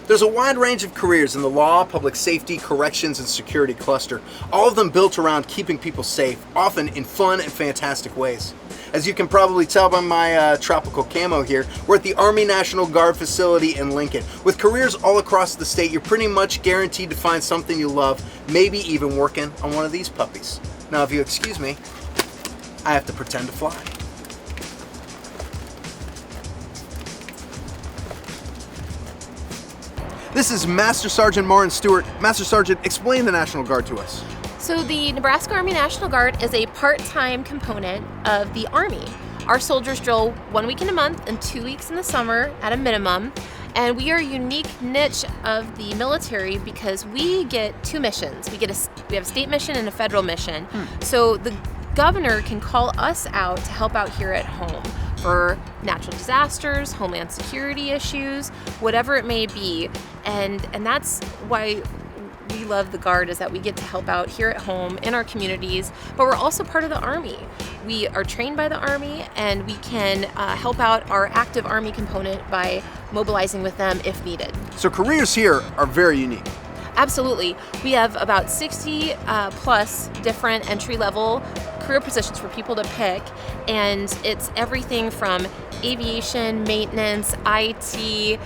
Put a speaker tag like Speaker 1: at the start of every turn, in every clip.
Speaker 1: There's a wide range of careers in the law, public safety, corrections, and security cluster, all of them built around keeping people safe, often in fun and fantastic ways. As you can probably tell by my tropical camo here, we're at the Army National Guard facility in Lincoln. With careers all across the state, you're pretty much guaranteed to find something you love, maybe even working on one of these puppies. Now, if you excuse me, I have to pretend to fly. This is Master Sergeant Martin Stewart. Master Sergeant, explain the National Guard to us.
Speaker 2: So the Nebraska Army National Guard is a part-time component of the Army. Our soldiers drill 1 week in a month and 2 weeks in the summer at a minimum. And we are a unique niche of the military because we get two missions. We have a state mission and a federal mission. So the governor can call us out to help out here at home for natural disasters, homeland security issues, whatever it may be. And that's why we love the Guard, is that we get to help out here at home in our communities, but we're also part of the Army. We are trained by the Army, and we can help out our active Army component by mobilizing with them if needed.
Speaker 1: So careers here are very unique.
Speaker 2: Absolutely. We have about 60 plus different entry-level career positions for people to pick, and it's everything from aviation, maintenance, IT,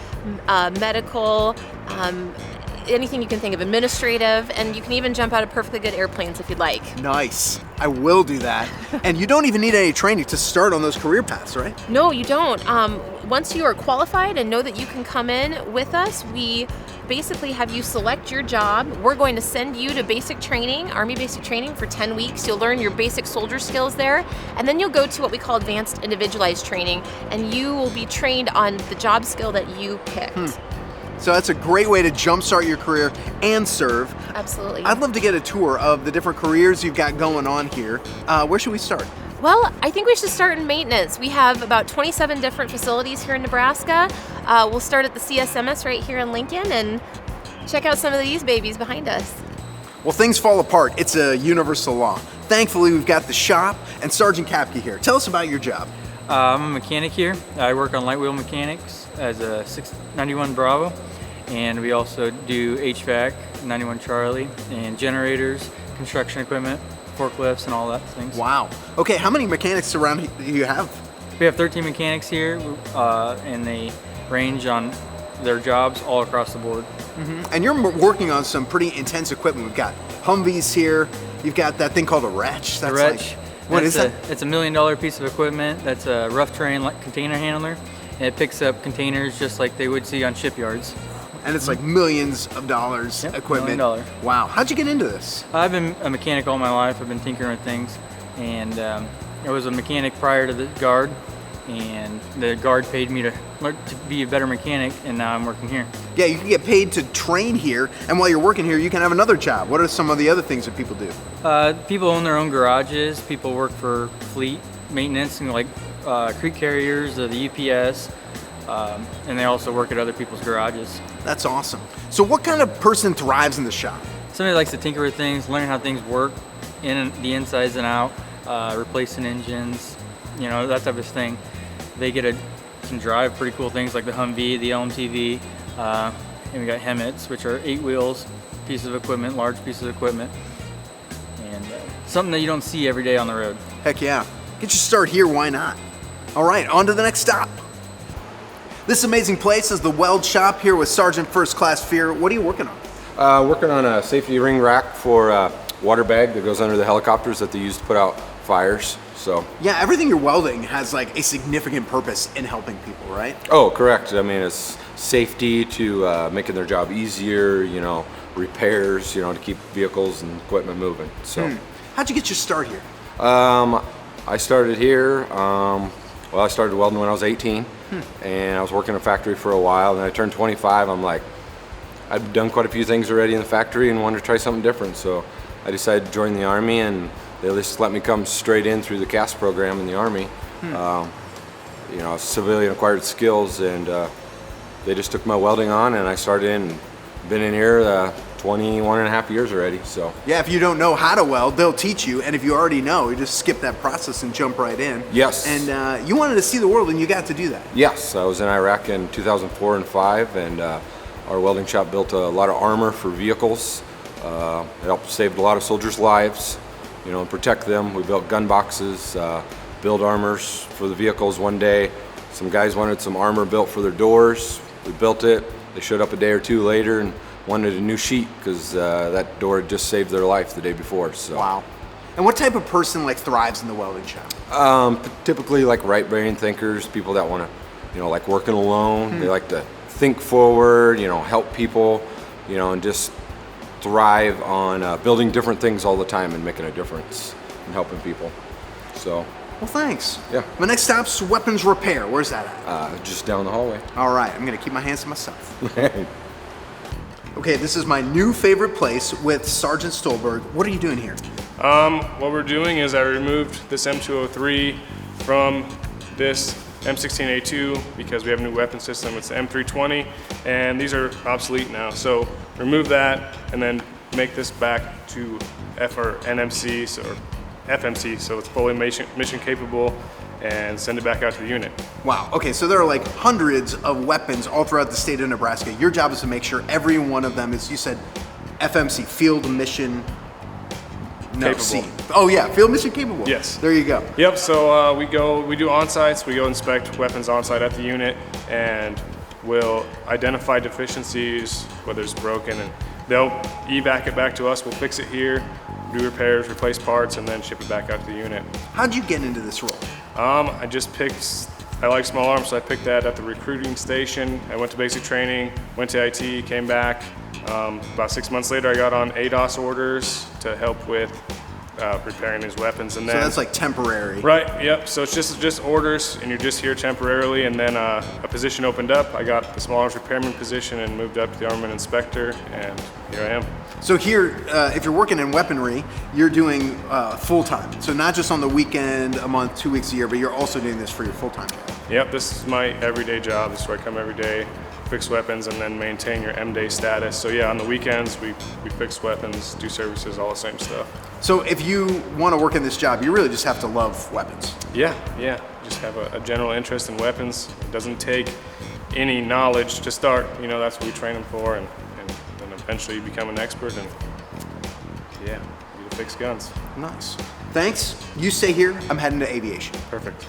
Speaker 2: medical, anything you can think of, administrative, and you can even jump out of perfectly good airplanes if you'd like.
Speaker 1: Nice. I will do that. And you don't even need any training to start on those career paths, right?
Speaker 2: No, you don't. Once you are qualified and know that you can come in with us, we basically have you select your job. We're going to send you to basic training, Army basic training for 10 weeks. You'll learn your basic soldier skills there, and then you'll go to what we call advanced individualized training, and you will be trained on the job skill that you picked.
Speaker 1: So that's a great way to jumpstart your career and serve.
Speaker 2: Absolutely.
Speaker 1: I'd love to get a tour of the different careers you've got going on here. Where should we start?
Speaker 2: Well, I think we should start in maintenance. We have about 27 different facilities here in Nebraska. We'll start at the CSMS right here in Lincoln and check out some of these babies behind us.
Speaker 1: Well, things fall apart. It's a universal law. Thankfully, we've got the shop and Sergeant Kapke here. Tell us about your job.
Speaker 3: I'm a mechanic here. I work on light wheel mechanics as a 691 Bravo, and we also do HVAC, 91 Charlie, and generators, construction equipment, forklifts, and all that things.
Speaker 1: Wow. Okay, how many mechanics around do you have?
Speaker 3: We have 13 mechanics here, and they range on their jobs all across the board.
Speaker 1: And you're working on some pretty intense equipment. We've got Humvees here. You've got that thing called a wretch.
Speaker 3: The wretch.
Speaker 1: What is that?
Speaker 3: It's $1 million piece of equipment. That's a rough terrain container handler, and it picks up containers just like they would see on shipyards.
Speaker 1: And it's like millions of dollars equipment.
Speaker 3: $1 million.
Speaker 1: Wow. How'd you get into this?
Speaker 3: I've been a mechanic all my life. I've been tinkering with things, and I was a mechanic prior to the Guard, and the Guard paid me to learn to be a better mechanic, and now I'm working here.
Speaker 1: Yeah, you can get paid to train here, and while you're working here, you can have another job. What are some of the other things that people do?
Speaker 3: People own their own garages. People work for fleet maintenance, and like creek carriers, the UPS, and they also work at other people's garages.
Speaker 1: That's awesome. So what kind of person thrives in the shop?
Speaker 3: Somebody likes to tinker with things, learn how things work, the insides and out, replacing engines, that type of thing. They can drive pretty cool things like the Humvee, the LMTV, and we got Hemmets, which are 8 wheels, piece of equipment, large piece of equipment, and something that you don't see every day on the road.
Speaker 1: Heck yeah. Get your start here, why not? All right, on to the next stop. This amazing place is the weld shop here with Sergeant First Class Fear. What are you working on?
Speaker 4: Working on a safety ring rack for a water bag that goes under the helicopters that they use to put out fires. So
Speaker 1: yeah, everything you're welding has like a significant purpose in helping people, right?
Speaker 4: Oh, correct. I mean, it's safety to making their job easier, repairs, to keep vehicles and equipment moving. So
Speaker 1: How'd you get your start here?
Speaker 4: I started here, I started welding when I was 18, and I was working in a factory for a while, and I turned 25. I'm like, I've done quite a few things already in the factory and wanted to try something different, so I decided to join the Army, and they just let me come straight in through the CAS program in the Army. Civilian acquired skills, and they just took my welding on, and I started in, been in here 21 and a half years already. So
Speaker 1: yeah, if you don't know how to weld, they'll teach you, and if you already know, you just skip that process and jump right in.
Speaker 4: Yes.
Speaker 1: And you wanted to see the world, and you got to do that.
Speaker 4: Yes, I was in Iraq in 2004 and 5, and Our welding shop built a lot of armor for vehicles. It helped save a lot of soldiers' lives, and protect them. We built gun boxes, build armors for the vehicles one day. Some guys wanted some armor built for their doors. We built it. They showed up a day or two later and wanted a new sheet because that door had just saved their life the day before. So.
Speaker 1: Wow. And what type of person thrives in the welding shop?
Speaker 4: Typically right brain thinkers, people that want to, like working alone. They like to think forward, help people, and just thrive on building different things all the time and making a difference and helping people. So.
Speaker 1: Well, thanks.
Speaker 4: Yeah.
Speaker 1: My next stop's weapons repair. Where's that at?
Speaker 4: Just down the hallway.
Speaker 1: All right, I'm gonna keep my hands to myself. Okay, this is my new favorite place with Sergeant Stolberg. What are you doing here?
Speaker 5: What we're doing is I removed this M203 from this M16A2 because we have a new weapon system. It's the M320, and these are obsolete now. So remove that and then make this back to NMC or FMC, so it's fully mission capable, and send it back out to the unit.
Speaker 1: Wow, okay, so there are hundreds of weapons all throughout the state of Nebraska. Your job is to make sure every one of them is, you said, FMC, field mission,
Speaker 5: capable.
Speaker 1: C. Oh yeah, field mission capable.
Speaker 5: Yes.
Speaker 1: There you go.
Speaker 5: Yep, so we do on-sites, we go inspect weapons on-site at the unit, and we'll identify deficiencies, whether it's broken, and they'll evac it back to us, we'll fix it here, do repairs, replace parts, and then ship it back out to the unit.
Speaker 1: How'd you get into this role?
Speaker 5: I like small arms, so I picked that at the recruiting station. I went to basic training, went to IT, came back. About 6 months later, I got on ADOS orders to help with repairing these weapons. And then,
Speaker 1: so that's temporary.
Speaker 5: Right, yep, so it's just orders, and you're just here temporarily, and then a position opened up. I got the small arms repairman position and moved up to the armament inspector, and here I am.
Speaker 1: So here, if you're working in weaponry, you're doing full-time. So not just on the weekend, a month, 2 weeks a year, but you're also doing this for your full-time job.
Speaker 5: Yep, this is my everyday job. This is where I come every day, fix weapons, and then maintain your M-Day status. So yeah, on the weekends, we fix weapons, do services, all the same stuff.
Speaker 1: So if you want to work in this job, you really just have to love weapons.
Speaker 5: Yeah, just have a general interest in weapons. It doesn't take any knowledge to start. That's what we train them for, and then eventually you become an expert, and yeah, you to fix guns.
Speaker 1: Nice. Thanks. You stay here. I'm heading to aviation.
Speaker 5: Perfect.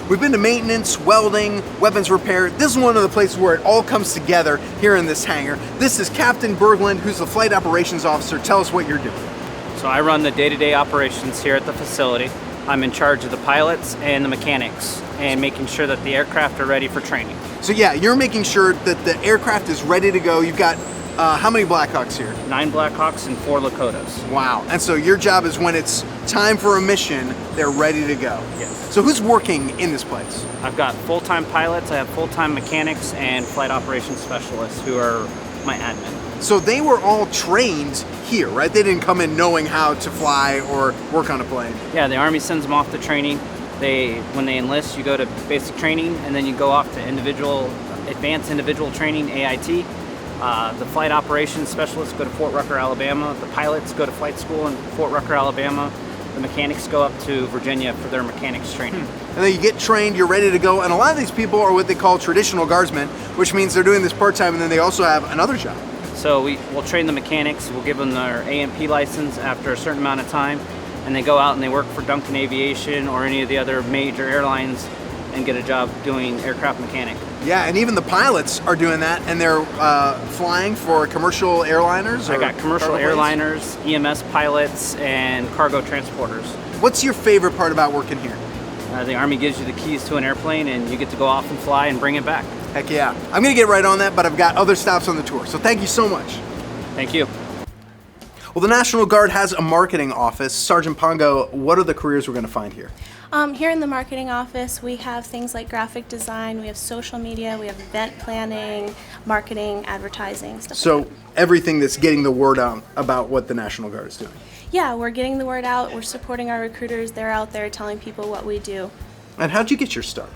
Speaker 1: We've been to maintenance, welding, weapons repair. This is one of the places where it all comes together here in this hangar. This is Captain Berglund, who's the flight operations officer. Tell us what you're doing.
Speaker 6: So I run the day-to-day operations here at the facility. I'm in charge of the pilots and the mechanics and making sure that the aircraft are ready for training.
Speaker 1: So yeah, you're making sure that the aircraft is ready to go. You've got how many Blackhawks here?
Speaker 6: 9 Blackhawks and 4 Lakotas.
Speaker 1: Wow. And so your job is when it's time for a mission, they're ready to go.
Speaker 6: Yes.
Speaker 1: So who's working in this place?
Speaker 6: I've got full-time pilots, I have full-time mechanics, and flight operations specialists who are my admin.
Speaker 1: So they were all trained here, right? They didn't come in knowing how to fly or work on a plane.
Speaker 6: Yeah, the Army sends them off to training. When they enlist, you go to basic training, and then you go off to advanced individual training, AIT. The flight operations specialists go to Fort Rucker, Alabama. The pilots go to flight school in Fort Rucker, Alabama. The mechanics go up to Virginia for their mechanics training.
Speaker 1: And then you get trained, you're ready to go. And a lot of these people are what they call traditional guardsmen, which means they're doing this part-time and then they also have another job.
Speaker 6: So we'll train the mechanics, we'll give them their AMP license after a certain amount of time, and they go out and they work for Duncan Aviation or any of the other major airlines and get a job doing aircraft mechanic.
Speaker 1: Yeah, and even the pilots are doing that, and they're flying for commercial airliners?
Speaker 6: I got commercial airliners, EMS pilots, and cargo transporters.
Speaker 1: What's your favorite part about working here?
Speaker 6: The Army gives you the keys to an airplane, and you get to go off and fly and bring it back.
Speaker 1: Heck yeah. I'm going to get right on that, but I've got other stops on the tour, so thank you so much.
Speaker 6: Thank you.
Speaker 1: Well, the National Guard has a marketing office. Sergeant Pongo, what are the careers we're going to find here?
Speaker 7: Here in the marketing office, we have things like graphic design, we have social media, we have event planning, marketing, advertising, stuff
Speaker 1: So
Speaker 7: like that.
Speaker 1: everything that's getting the word out about what the National Guard is doing.
Speaker 7: Yeah, we're getting the word out, we're supporting our recruiters, they're out there telling people what we do.
Speaker 1: And how'd you get your start?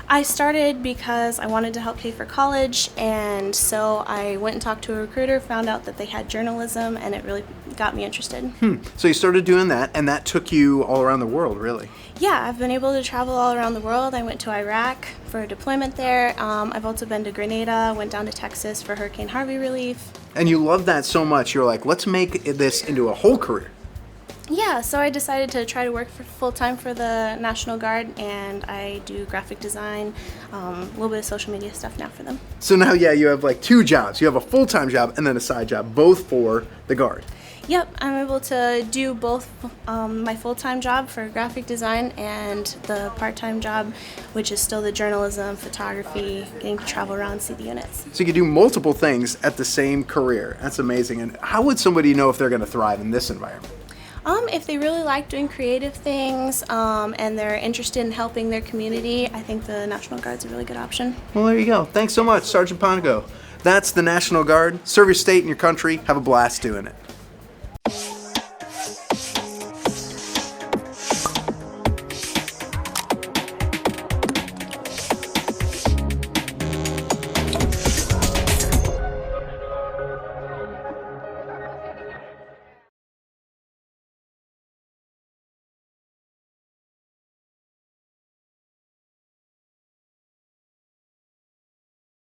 Speaker 7: I started because I wanted to help pay for college, and so I went and talked to a recruiter, found out that they had journalism, and it really got me interested.
Speaker 1: So you started doing that, and that took you all around the world, really.
Speaker 7: Yeah, I've been able to travel all around the world. I went to Iraq for a deployment there. I've also been to Grenada, went down to Texas for Hurricane Harvey relief.
Speaker 1: And you love that so much, you're like, let's make this into a whole career.
Speaker 7: Yeah, so I decided to try to work for full-time for the National Guard, and I do graphic design, a little bit of social media stuff now for them.
Speaker 1: So now, yeah, you have like 2 jobs. You have a full-time job and then a side job, both for the Guard.
Speaker 7: Yep, I'm able to do both my full-time job for graphic design and the part-time job, which is still the journalism, photography, getting to travel around and see the units.
Speaker 1: So you can do multiple things at the same career. That's amazing. And how would somebody know if they're going to thrive in this environment?
Speaker 7: If they really like doing creative things and they're interested in helping their community, I think the National Guard's a really good option.
Speaker 1: Well, there you go. Thanks so much, Sergeant Pongo. That's the National Guard. Serve your state and your country. Have a blast doing it.